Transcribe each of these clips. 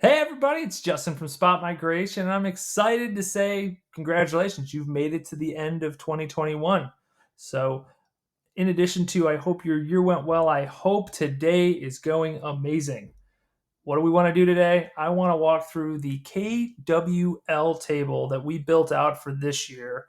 Hey everybody, it's Justin from Spot Migration, and I'm excited to say congratulations. You've made it to the end of 2021. So, in addition to I hope your year went well, I hope today is going amazing. What do we want to do today? I want to walk through the KWL table that we built out for this year.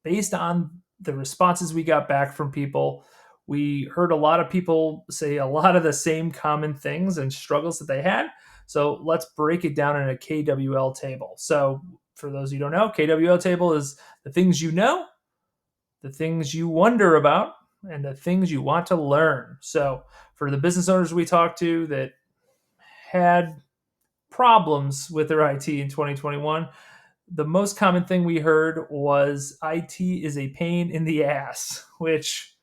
Based on the responses we got back from people, we heard a lot of people say a lot of the same common things and struggles that they had. So let's break it down in a KWL table. So, for those who don't know, KWL table is the things you know, the things you wonder about, and the things you want to learn. So, for the business owners we talked to that had problems with their IT in 2021, the most common thing we heard was IT is a pain in the ass, which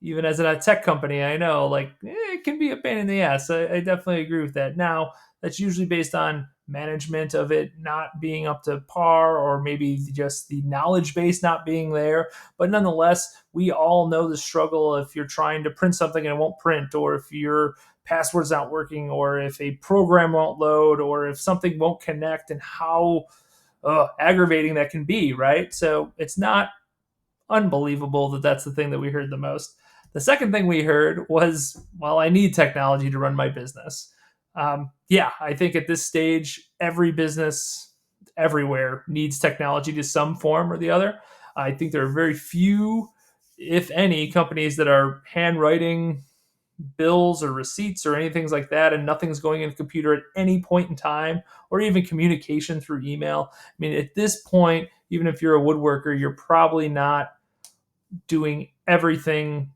even as a tech company, I know it can be a pain in the ass. I definitely agree with that. Now, that's usually based on management of it not being up to par, or maybe just the knowledge base not being there. But nonetheless, we all know the struggle if you're trying to print something and it won't print, or if your password's not working, or if a program won't load, or if something won't connect, and how aggravating that can be, right? So it's not unbelievable that that's the thing that we heard the most. The second thing we heard was, well, I need technology to run my business. Yeah, I think at this stage, every business everywhere needs technology to some form or the other. I think there are very few, if any, companies that are handwriting bills or receipts or anything like that, and nothing's going in the computer at any point in time, or even communication through email. I mean, at this point, even if you're a woodworker, you're probably not doing everything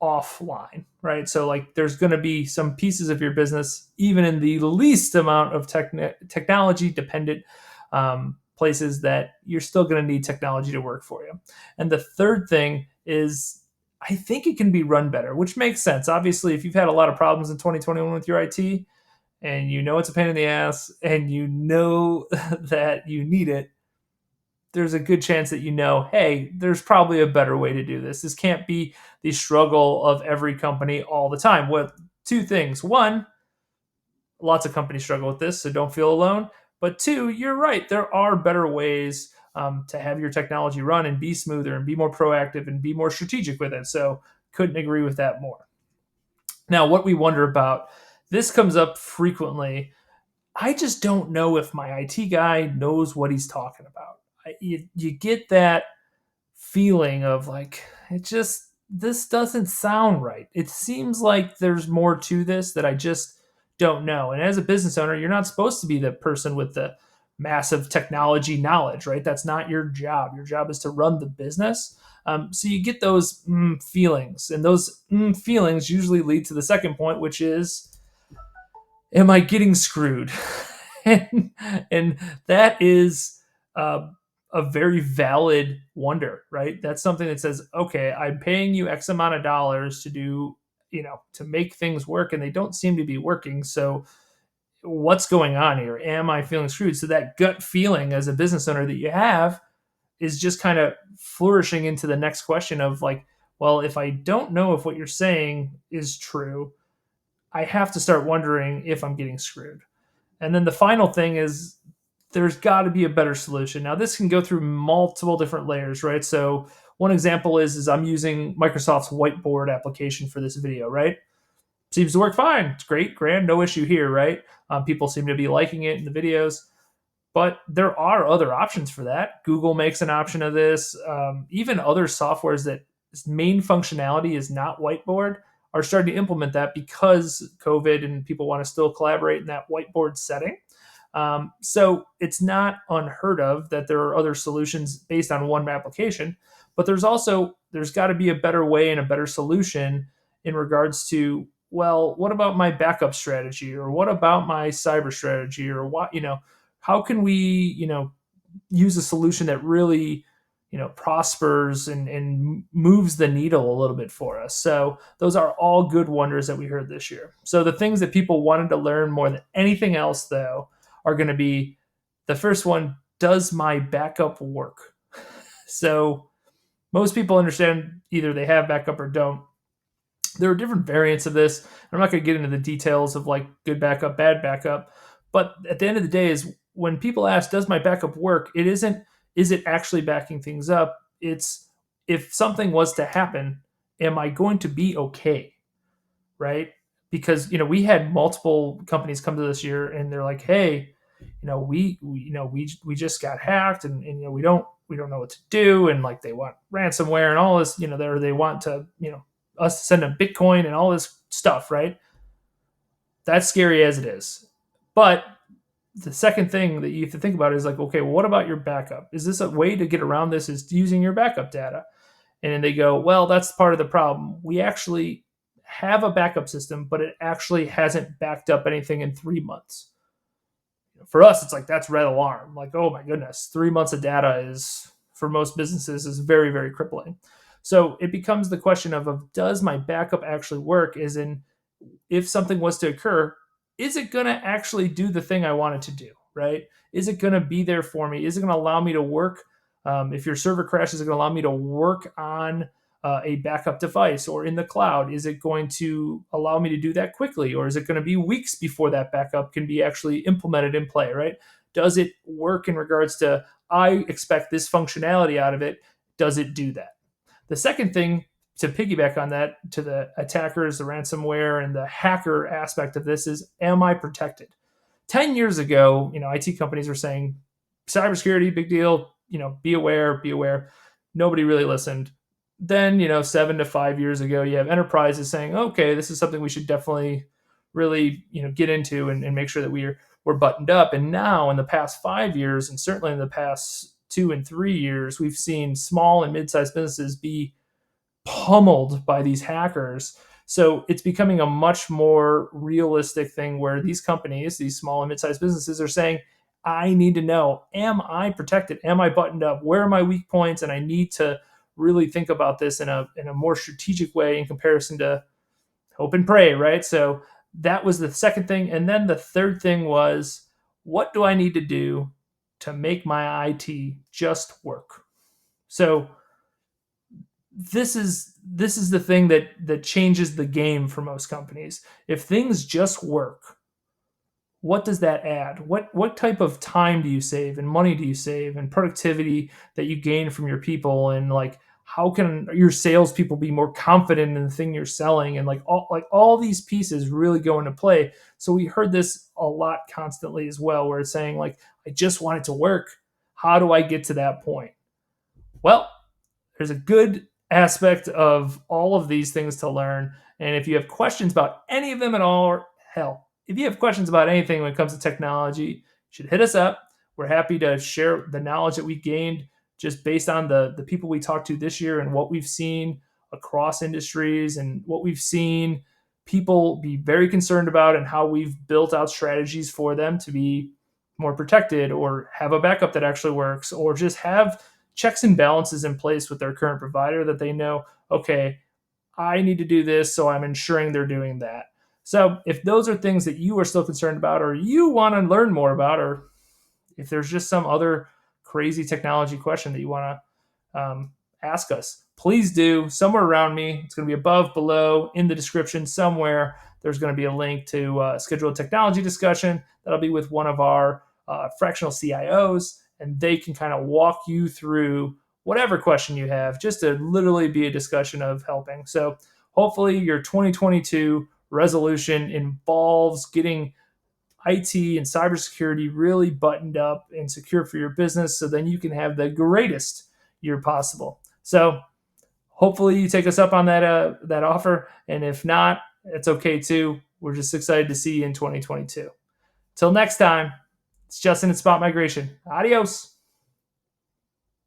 offline, right? So like there's going to be some pieces of your business, even in the least amount of technology dependent places, that you're still going to need technology to work for you. And the third thing is, I think it can be run better, which makes sense. Obviously, if you've had a lot of problems in 2021 with your IT, and you know it's a pain in the ass, and you know that you need it, there's a good chance that hey, there's probably a better way to do this. This can't be the struggle of every company all the time. With two things: one, lots of companies struggle with this, so don't feel alone. But two, you're right, there are better ways to have your technology run and be smoother and be more proactive and be more strategic with it. So couldn't agree with that more. Now, what we wonder about, this comes up frequently. I just don't know if my IT guy knows what he's talking about. You get that feeling of like, it just, this doesn't sound right. It seems like there's more to this that I just don't know. And as a business owner, you're not supposed to be the person with the massive technology knowledge, right? That's not your job. Your job is to run the business. So you get those feelings, and those feelings usually lead to the second point, which is, am I getting screwed? and, and that is a very valid wonder, right? That's something that says, okay, I'm paying you X amount of dollars to do, to make things work, and they don't seem to be working. So what's going on here? Am I feeling screwed? So that gut feeling as a business owner that you have is just kind of flourishing into the next question of like, well, if I don't know if what you're saying is true, I have to start wondering if I'm getting screwed. And then the final thing is, there's got to be a better solution. Now, this can go through multiple different layers, right? So one example is I'm using Microsoft's whiteboard application for this video, right? Seems to work fine. It's great, grand, no issue here, right? People seem to be liking it in the videos. But there are other options for that. Google makes an option of this. Even other softwares that main functionality is not whiteboard are starting to implement that because COVID and people want to still collaborate in that whiteboard setting. So it's not unheard of that there are other solutions based on one application, but there's got to be a better way and a better solution in regards to, well, what about my backup strategy, or what about my cyber strategy, or what, how can we, use a solution that really, prospers and moves the needle a little bit for us. So those are all good wonders that we heard this year. So the things that people wanted to learn more than anything else, though, are going to be, the first one: does my backup work? So most people understand either they have backup or don't. There are different variants of this. I'm not going to get into the details of like good backup, bad backup, but at the end of the day, is when people ask, "Does my backup work?" It isn't. Is it actually backing things up? It's if something was to happen, am I going to be okay? Right? Because we had multiple companies come to this year and they're like, "Hey, we just got hacked and we don't know what to do, and like they want ransomware and all this, they want to us to send them Bitcoin and all this stuff, right? That's scary as it is. But the second thing that you have to think about is like, okay, well, what about your backup? Is this a way to get around this? Is using your backup data? And then they go, well, that's part of the problem. We actually have a backup system, but it actually hasn't backed up anything in 3 months. For us, it's like that's red alarm. Like, oh my goodness, 3 months of data is for most businesses is very, very crippling. So it becomes the question of does my backup actually work? Is in if something was to occur, is it going to actually do the thing I want it to do? Right? Is it going to be there for me? Is it going to allow me to work? If your server crashes, is it going to allow me to work on a backup device or in the cloud? Is it going to allow me to do that quickly, or is it going to be weeks before that backup can be actually implemented in play? Right? Does it work in regards to I expect this functionality out of it? Does it do that? The second thing to piggyback on that, to the attackers, the ransomware, and the hacker aspect of this is, am I protected? 10 years ago, IT companies were saying cybersecurity, big deal, be aware, be aware. Nobody really listened. Then, 7 to 5 years ago, you have enterprises saying, okay, this is something we should definitely really, get into and make sure that we're buttoned up. And now in the past 5 years, and certainly in the past 2 and 3 years, we've seen small and mid-sized businesses be pummeled by these hackers. So it's becoming a much more realistic thing where these companies, these small and mid-sized businesses, are saying, I need to know, am I protected? Am I buttoned up? Where are my weak points? And I need to really think about this in a more strategic way in comparison to hope and pray, right? So that was the second thing. And then the third thing was, what do I need to do to make my IT just work? So this is the thing that changes the game for most companies. If things just work, what does that add? What type of time do you save and money do you save and productivity that you gain from your people, and like how can your salespeople be more confident in the thing you're selling, and like all these pieces really go into play. So we heard this a lot constantly as well, where it's saying like, I just want it to work. How do I get to that point? Well, there's a good aspect of all of these things to learn. And if you have questions about any of them at all, or hell, if you have questions about anything when it comes to technology, you should hit us up. We're happy to share the knowledge that we gained just based on the people we talked to this year and what we've seen across industries and what we've seen people be very concerned about, and how we've built out strategies for them to be more protected or have a backup that actually works, or just have checks and balances in place with their current provider that they know, okay, I need to do this, so I'm ensuring they're doing that. So if those are things that you are still concerned about, or you want to learn more about, or if there's just some other crazy technology question that you want to ask us, please do. Somewhere around me, it's going to be above, below, in the description somewhere. There's going to be a link to schedule a technology discussion. That'll be with one of our fractional CIOs, and they can kind of walk you through whatever question you have, just to literally be a discussion of helping. So hopefully your 2022 resolution involves getting IT and cybersecurity really buttoned up and secure for your business, so then you can have the greatest year possible. So hopefully you take us up on that offer, and if not, it's okay too. We're just excited to see you in 2022. Till next time, it's Justin at Spot Migration. Adios.